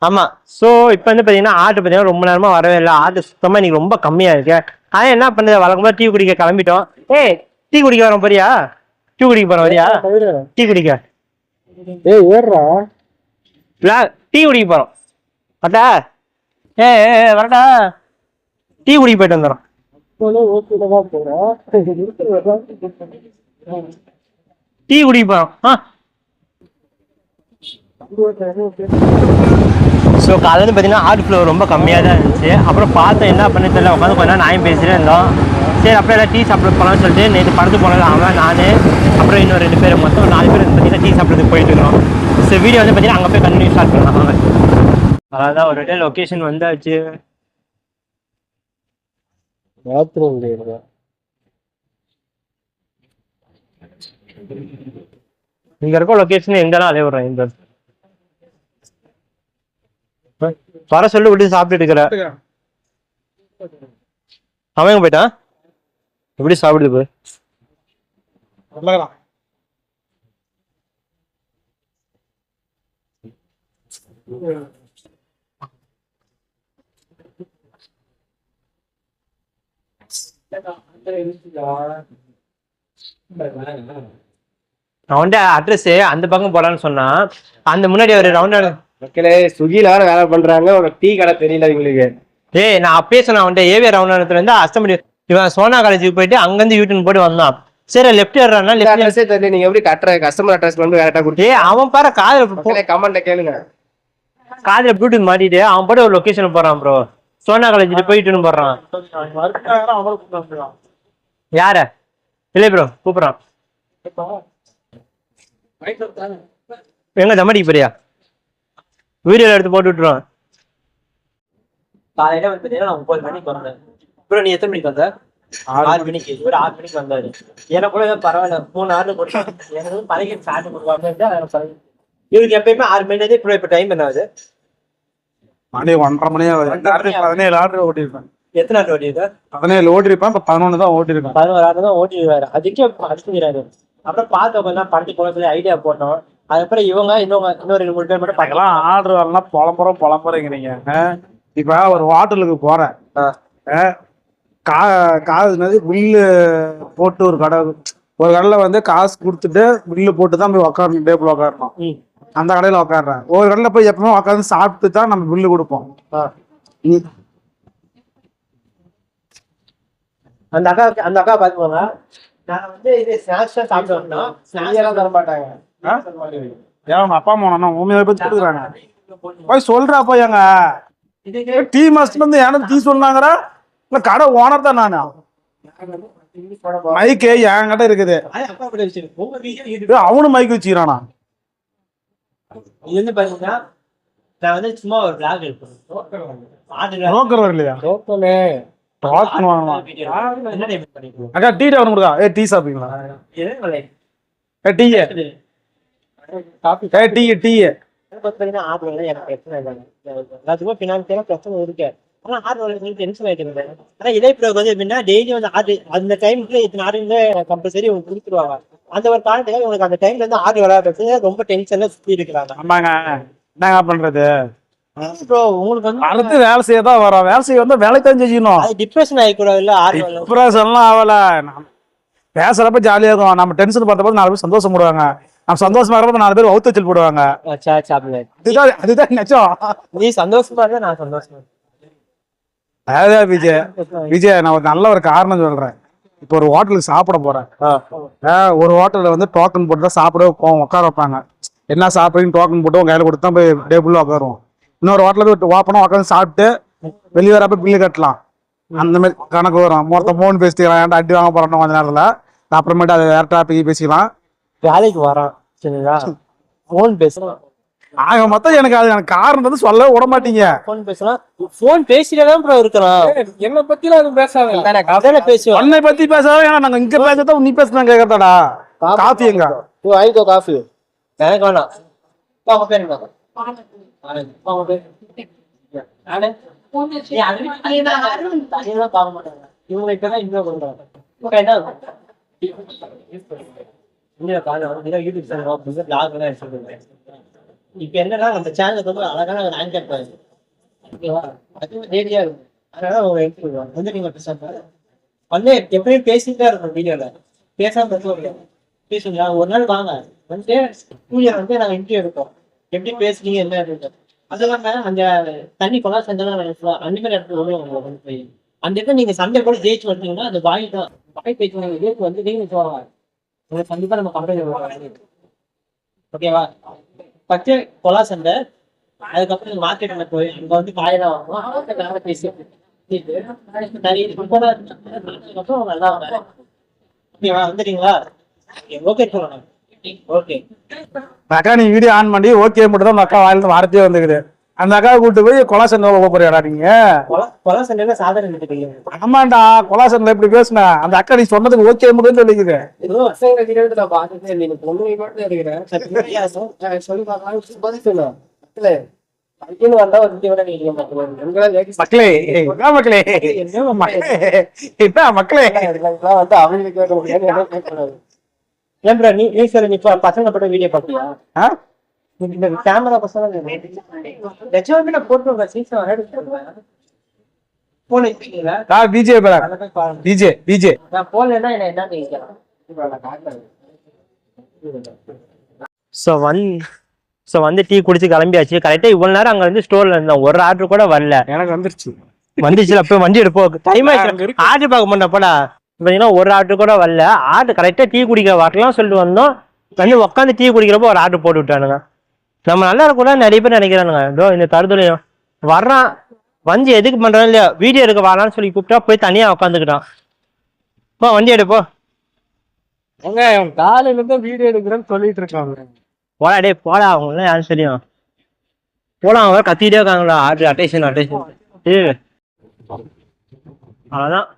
ஆமா. ஸோ இப்போ வந்து பார்த்தீங்கன்னா ஆர்டர் பார்த்தீங்கன்னா ரொம்ப நேரமா வரவே இல்லை. ஆர்டர் சுத்தமாக இன்னைக்கு ரொம்ப கம்மியா இருக்கு. ஆனால் என்ன பண்ணுறது, வழக்கமாக டீ குடிக்க கிளம்பிட்டோம். ஏய், டீ குடிக்க வரோம் போறியா? டீ குடிக்க போறோம் வரியா? டீ குடிக்க ஏறா டீ குடிக்க போறோம். அட்டா ஏ வரட்டா, டீ குடிக்க போயிட்டு வந்துடும். டீ குடிக்க போறோம். ஸோ காலையில் பார்த்தீங்கன்னா ஆர்ட் ஃப்ளோ ரொம்ப கம்மியாக தான் இருந்துச்சு. அப்புறம் பார்த்தேன் என்ன பண்ண தெரியல, உட்காந்து கொஞ்ச நேரம் நாயும் பேசிட்டு இருந்தோம். சரி அப்புறம் எல்லாம் டீ சாப்பிட போகலாம்னு சொல்லிட்டு நேற்று படத்து போனது அவன் நான் அப்புறம் இன்னும் 2 பேர், மொத்தம் 4 பேர் பார்த்தீங்கன்னா டீ சாப்பிட்றதுக்கு போயிட்டு இருக்கிறோம். ஸோ வீடியோ வந்து பார்த்தீங்கன்னா அங்கே போய் கண்டினியூ ஸ்டார்ட் பண்ணலாம். அதான் ஒரு லொக்கேஷன் வந்தாச்சு. இங்க இருக்க லொகேஷன் எங்கெல்லாம் அதே விடுறேன். இந்த வர சொல்லி விட்டு சாப்பிட்டு இருக்கிற அவன் எங்க போயிட்டான்? எப்படி சாப்பிடுது போய் அவன் அட்ரஸ் அந்த பக்கம் போடான்னு சொன்னா, அந்த முன்னாடி ஒரு ரவுண்ட் மக்களே ஸ்விக்கில வேற வேலை பண்றாங்க. ஒரு டீ கடை தெரியல இவங்களுக்கு. ஏய் நான் அப்பயே சொன்னேன் அவன்கிட்ட, ஏவிஆர் ரவுண்டானத்துல இருந்து அஸ்தமடி இவன் சோனா காலேஜுக்கு போயிட்டு அங்கிருந்து யூடியூன் போட்டு வந்தான். சரி லெஃப்ட் ஏறானா, அட்ரஸே தெரியல. நீங்க எப்படி கஸ்டமர் அட்ரஸ் வந்து கரெக்டா கொடுத்து அவன் பாரு காதுல கமெண்ட்ல கேளுங்க. காதுல ப்ளூடூத் மாட்டிட்டு அவன் போட்டு ஒரு லொகேஷன் போறான் ப்ரோ. சோனா காலேஜ்ல போயிட்டுன்னு போடுறான். யார இல்லை ப்ரோ கூப்பிடுறான். எங்க தம்மடிக்கு போறியா? வீடியோல எடுத்து போட்டு விட்டுருவான். காலையில வந்து பார்த்தீங்கன்னா நான் 9 மணிக்கு வந்தேன். ப்ரோ நீ எத்தனை மணிக்கு வந்த? 6 மணிக்கு. இவர் 6 மணிக்கு வந்தாரு. எனக்கு கூட பரவாயில்ல, 3 ஆர்டர் போட்டு எனக்கு பழகி சாட்டு கொடுப்பாங்க. இவருக்கு எப்பயுமே 6 மணி நேரம். இப்போ டைம் என்ன ஆகுது? மணி 1:30 மணி ஆகுது. 17 ஆர்டர் ஓட்டிருப்பேன். எத்தனை ஆர்டர் ஓட்டிருக்கேன்? 17 ஓட்டிருப்பேன். இப்போ 11 தான் ஓட்டிருக்கேன். 11 ஆர்டர் தான் ஓட்டிருக்காரு. அதுக்கே அடிச்சுக்கிறாரு. அப்புறம் பார்த்து கொஞ்சம் படத்துக்கு போக சொல்லி ஐடியா போட்டோம். அதுக்கப்புறம் இவங்க இன்னொரு 2-3 பேர் மட்டும் பார்க்கலாம். ஆர்டர் வரலாம் புலம்புறீங்க. இப்ப ஒரு ஹோட்டலுக்கு போறேன், பில்லு போட்டு ஒரு கடையில வந்து காசு கொடுத்துட்டு பில்லு போட்டு தான் போய் உக்காரணும். டேபிள் உக்காரணும். அந்த கடையில உக்காடுறேன். ஒரு கடையில போய் எப்பவுமே உட்காந்து சாப்பிட்டு தான் நம்ம பில்லு கொடுப்போம். அந்த அக்கா பாத்துக்கோங்க, நாங்க வந்து இது ஸ்நாக்ஸ் சாப்பிட்டோம்னா ஸ்நாக்ஸ் எல்லாம் தர மாட்டாங்க. ஏன் அப்பா அம்மா உண்மையை பத்தி கொடுக்குறாங்க போய் சொல்றா போய் எங்க டீ மாஸ்டர் வந்து எனக்கு டீ சொன்னாங்கறா இல்ல கடை ஓனர் தான். நானு மைக்கு என்கிட்ட இருக்குது. அவனும் மைக் வச்சுக்கிறானா? இது வந்து பாத்தீங்கன்னா நான் வந்து சும்மா ஒரு பிளாக் எடுப்பேன். புரோக்கர் வரலையா? டோக்கன் வாங்கலாம். அக்கா டீ டவுன் கொடுக்கா? டீ சாப்பிடுங்களா? டீ எனக்கு பிரச்சனை இல்லை. எல்லாத்துக்கும் பினான்சியலா பிரச்சனை இருக்கு. ஆனா ஆர்டர் டென்ஷன் ஆயிட்டு. ஆனா இதே ப்ரோக்கு வந்து எப்படின்னா டெய்லி வந்து ஆர்டர் அந்த டைமுக்கு இத்தனை ஆர்டர் கம்பல்சரி உங்களுக்கு கொடுத்துருவாங்க. அந்த ஒரு காரணத்துக்காக உங்களுக்கு அந்த டைம்ல இருந்து ஆர்டர் வராது. ரொம்ப டென்ஷன்ல சுத்தி இருக்கிறாங்க. ஆமாங்க, என்னங்க பண்றது? ப்ரோ உங்களுக்கு வந்து அடுத்து வேலை செய்யதான் வரோம். வேலை செய்ய வந்து வேலை தான் செய்யணும். அது டிப்ரெஷன் ஆகிக்கூடாது இல்ல? டிப்ரெஷன்லாம் ஆகல. பேசுறப்ப ஜாலியா இருக்கும். நம்ம டென்ஷன் பார்த்தப்ப 4 பேர் சந்தோஷம் போடுவாங்க. நம்ம சந்தோஷமா இருப்ப 4 பேர் வவுத்து வச்சல் போடுவாங்க. அதுதான் நிஜம். நீ சந்தோஷமா இருந்தா நான் சந்தோஷமா. அதான் விஜய் நான் ஒரு நல்ல ஒரு காரணம் சொல்றேன். இப்போ ஒரு ஹோட்டலுக்கு சாப்பிட போறேன். ஒரு ஹோட்டல்ல வந்து டோக்கன் போட்டு தான் சாப்பிட போவோம், உட்கார வைப்பாங்க. என்ன சாப்பிடுன்னு டோக்கன் போட்டு உங்க கையில கொடுத்து தான் போய் டேபிள்ல உட்காருவோம். இன்னொரு ஹோட்டல போய் ஓப்பனா உட்காந்து சாப்பிட்டு வெளியே வரப்ப பில்லு கட்டலாம். அந்த மாதிரி கணக்கு வரும். மொத்தம் போன் பேசிக்கலாம். ஏன்டா அடி வாங்க போறோம் கொஞ்ச நேரத்துல. அப்புறமேட்டு அதை வேற டாபிக் பேசிக்கலாம். வேலைக்கு வரான் சரிங்களா? போன் பேசலாம். ஆக மொத்தம் எனக்கு அது காரணம் வந்து சொல்ல விட மாட்டீங்க. போன் பேசலாம். போன் பேசிட்டதான் ப்ரோ இருக்கிறோம். என்ன பத்திலாம் அது பேசாத. பேசுவோம். உன்னை பத்தி பேசாத. ஏன்னா நாங்க இங்க பேசதான் நீ பேசுனா கேட்கறதாடா. காஃபி எங்க? வாங்கிக்கோ காஃபி. எனக்கு வேணாம். உங்க பேர் என்ன? உங்க பேர் இவங்க இப்பதான் இன்னும் பண்றாங்க. யூடியூப் சேனல் இப்ப என்னன்னா நம்ம சேனலுக்கு வந்து ஒரு அழகான ஒரு ஆங்கர் பாருங்க, ஓகேவா? அதுவும் ரேடியா இருக்கும். அதனால அவங்க எடுத்துருவாங்க வந்து நீங்க பேசாம வந்து எப்பயும் பேசிட்டு தான் இருக்கும் வீடியோல, பேசாம இருக்க பேசுங்களா? ஒரு நாள் வாங்க வந்து ஸ்டூடியோ வந்து நாங்க இன்டர்வியூ எடுப்போம், எப்படி பேசுறீங்க என்ன இருக்கு. அது இல்லாம அந்த தண்ணி கொலா செஞ்செல்லாம் அந்த மாதிரி இடத்துல வருவாங்க கொண்டு போய் அந்த இடத்துல நீங்க சண்டை கூட ஜெயிச்சு வந்தீங்கன்னா அந்த வாய் தான் வாய் பேச்சு ஜெயிச்சு வந்து நீங்க சொல்லுவாங்க. உங்களுக்கு கண்டிப்பா நம்ம கம்பெனி, ஓகேவா? ஃபர்ஸ்ட் கொலா சண்டை, அதுக்கப்புறம் மார்க்கெட்ல போய் அங்க வந்து காயெல்லாம் வாங்குவோம், அவங்க நல்லா பேசி அப்புறம் நல்லா ஓகேவா? வந்துட்டீங்களா? ஓகே சொல்லணும். ஓகே அக்கா நீ வீடியோ ஆன் பண்ணி ஓகே மட்டும் தான் அக்கா வாயிலிருந்து வார்த்தையே வந்துக்குது. அந்த அக்கா கூட்டு போய் கொலாசன் போறியாடா நீங்க? கொலா சண்டையில சாதாரண எடுத்துக்கீங்க. ஆமாண்டா, கொலாசன்ல இப்படி பேசுன அந்த அக்கா நீ சொன்னதுக்கு ஓகே மட்டும் சொல்லிக்குது. ஏதோ அசைங்க வீடியோல பாத்துட்டே நீங்க பொண்ணு மட்டும் இருக்கிறேன் சொல்லி பார்க்கலாம் பதில் சொல்லுவோம். இல்ல அதுக்குன்னு வந்தா ஒரு விட நீங்க மக்களே என்ன மக்களே என்ன மக்களே இதெல்லாம் வந்து அவங்களுக்கு கேட்க முடியாது, எனக்கு கேட்கக்கூடாது. ஏன் ப்ரோ நீ சொல்லு, நீ பசங்க படம் வீடியோ பார்த்தியா? இந்த கேமரா பசங்க லட்சம் போட்டு சீசன் போன பிஜே பிஜே பிஜே நான் போனேன்னா என்ன கேட்கலாம். ஸோ வந்து டீ குடிச்சு கிளம்பியாச்சு. கரெக்டாக இவ்வளோ நேரம் அங்கே வந்து ஸ்டோரில் இருந்தோம், ஒரு ஆர்டர் கூட வரல. எனக்கு வந்துருச்சு அப்போ வண்டி எடுப்போம், டைம் ஆயிடுச்சு, ஆர்டர் பார்க்க மாட்டேன்ப்படா. பார்த்தீங்கன்னா ஒரு ஆர்டர் கூட வரல. ஆர்டர் கரெக்டாக டீ குடிக்க வரலாம் சொல்லிட்டு வந்தோம், வந்து உட்காந்து டீ குடிக்கிறப்போ ஒரு ஆர்டர் போட்டு விட்டானுங்க. நம்ம நல்லா இருக்கக்கூடாது நிறைய பேர் நினைக்கிறானுங்க. இதோ இந்த தருதலையும் வர்றான் வந்து எதுக்கு பண்ணுறான் இல்லையா, வீடியோ எடுக்க வரலான்னு சொல்லி கூப்பிட்டா போய் தனியாக உட்காந்துக்கிட்டான். போ வண்டி எடுப்போ. காலையில இருந்து வீடியோ எடுக்கிறேன்னு சொல்லிட்டு இருக்காங்க. போடா டே போடா, அவங்களாம் யாரும் தெரியும் போலாம். அவங்க கத்திட்டே இருக்காங்களா ஆர்டர் அட்டேஷன் அதான்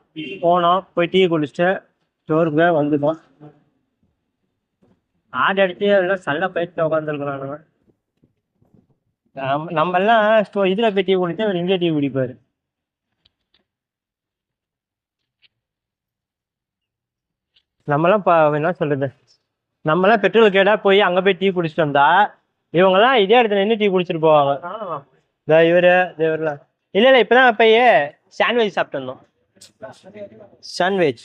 போனோம், போய் டீ குடிச்சிட்டு ஸ்டோருக்கு வந்துட்டோம். ஆர்டர் அடிச்சு எல்லாம் சல்ல போயிட்டு உட்காந்துருக்குறானுங்க. நம்ம எல்லாம் இதுல போய் டீ குடிச்சு அவர் இங்கே டீ குடிப்பாரு. நம்மலாம் என்ன சொல்றது, நம்மலாம் பெட்ரோல் கேடா போய் அங்க போய் டீ குடிச்சிட்டு வந்தா இவங்கெல்லாம் இதே இடத்துல நின்று டீ குடிச்சிட்டு போவாங்க. இவரெல்லாம் இல்ல இப்பதான் போய் சாண்ட்விச் சாப்பிட்டு வந்தோம். சாண்ட்விச்